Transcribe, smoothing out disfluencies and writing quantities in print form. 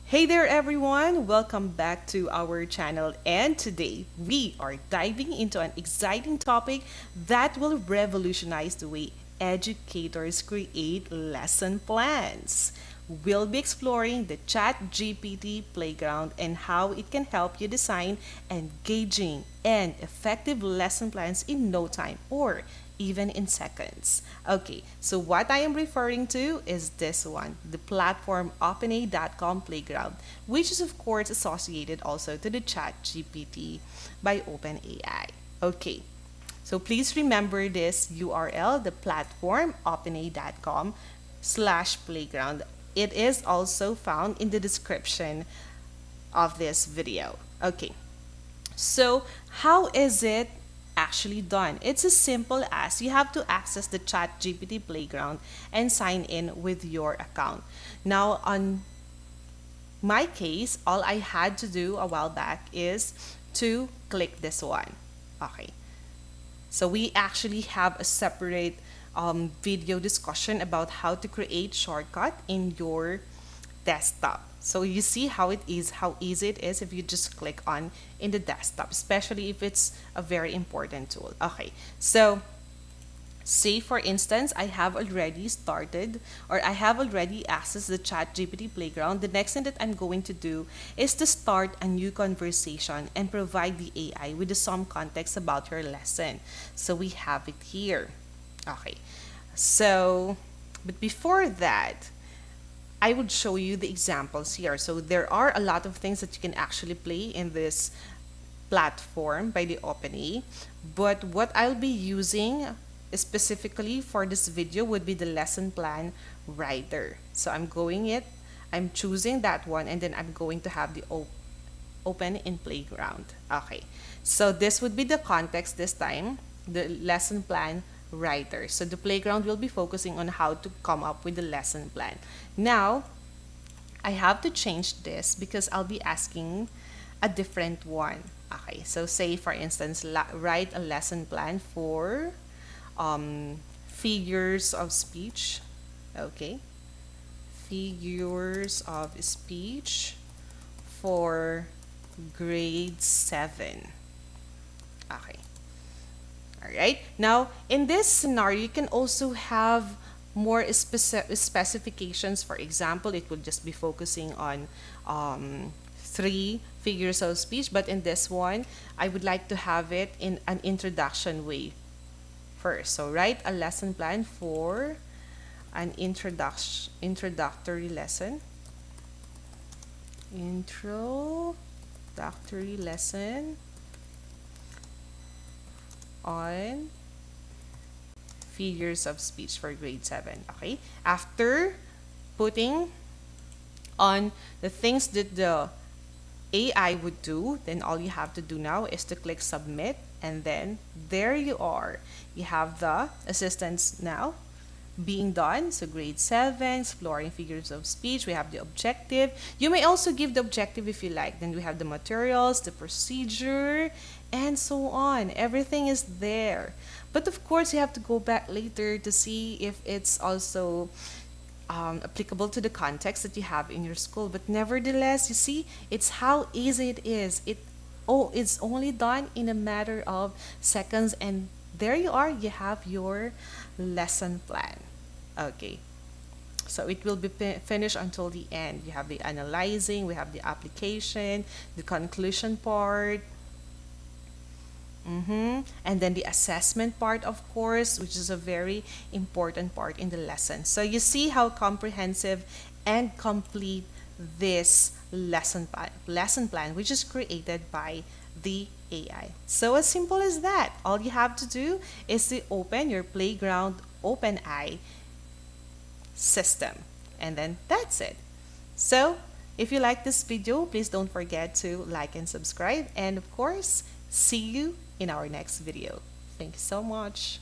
Hey there everyone, welcome back to our channel, and today we are diving into an exciting topic that will revolutionize the way educators create lesson plans. We'll be exploring the Chat GPT playground and how it can help you design engaging and effective lesson plans in no time or even in seconds. Okay, so what I am referring to is this one, the platform OpenA.com Playground, which is of course associated also to the Chat GPT by OpenAI. Okay, so please remember this URL, the platform OpenA.com/playground. It is also found in the description of this video. Okay, so how is it actually done? It's as simple as you have to access the Chat GPT Playground and sign in with your account. Now, on my case, all I had to do a while back is to click this one. Okay, so we actually have a separate video discussion about how to create shortcut in your desktop. So you see how easy it is if you just click on in the desktop, especially if it's a very important tool. Okay, so say for instance, I have already started or I have already accessed the Chat GPT Playground. The next thing that I'm going to do is to start a new conversation and provide the AI with some context about your lesson. So we have it here. Okay, so but before that, I would show you the examples here. So there are a lot of things that you can actually play in this platform by the OpenAI, but what I'll be using specifically for this video would be the lesson plan writer. So I'm choosing that one, and then I'm going to have the open in playground. Okay, so this would be the context this time, the lesson plan writer. So the playground will be focusing on how to come up with the lesson plan. Now, I have to change this because I'll be asking a different one. Okay, so say for instance, write a lesson plan for figures of speech. Okay, figures of speech for grade 7. Okay. All right. Now, in this scenario, you can also have more specifications. For example, it would just be focusing on 3 figures of speech. But in this one, I would like to have it in an introduction way first. So write a lesson plan for an introductory lesson. Introductory lesson on figures of speech for grade 7. Okay, after putting on the things that the AI would do, then all you have to do now is to click submit, and then there you are. You have the assistance now being done. So grade 7, exploring figures of speech. We have the objective. You may also give the objective if you like. Then we have the materials, the procedure, and so on. Everything is there. But of course, you have to go back later to see if it's also applicable to the context that you have in your school. But nevertheless, you see, it's how easy it is. It's only done in a matter of seconds, and there you are. You have your lesson plan. Okay, so it will be finished until the end. You have the analyzing, we have the application, the conclusion part, and then the assessment part, of course, which is a very important part in the lesson. So you see how comprehensive and complete this lesson plan, which is created by the AI. So as simple as that. All you have to do is to open your playground OpenAI system, and then that's it. So if you like this video, please don't forget to like and subscribe, and of course, see you in our next video. Thank you so much.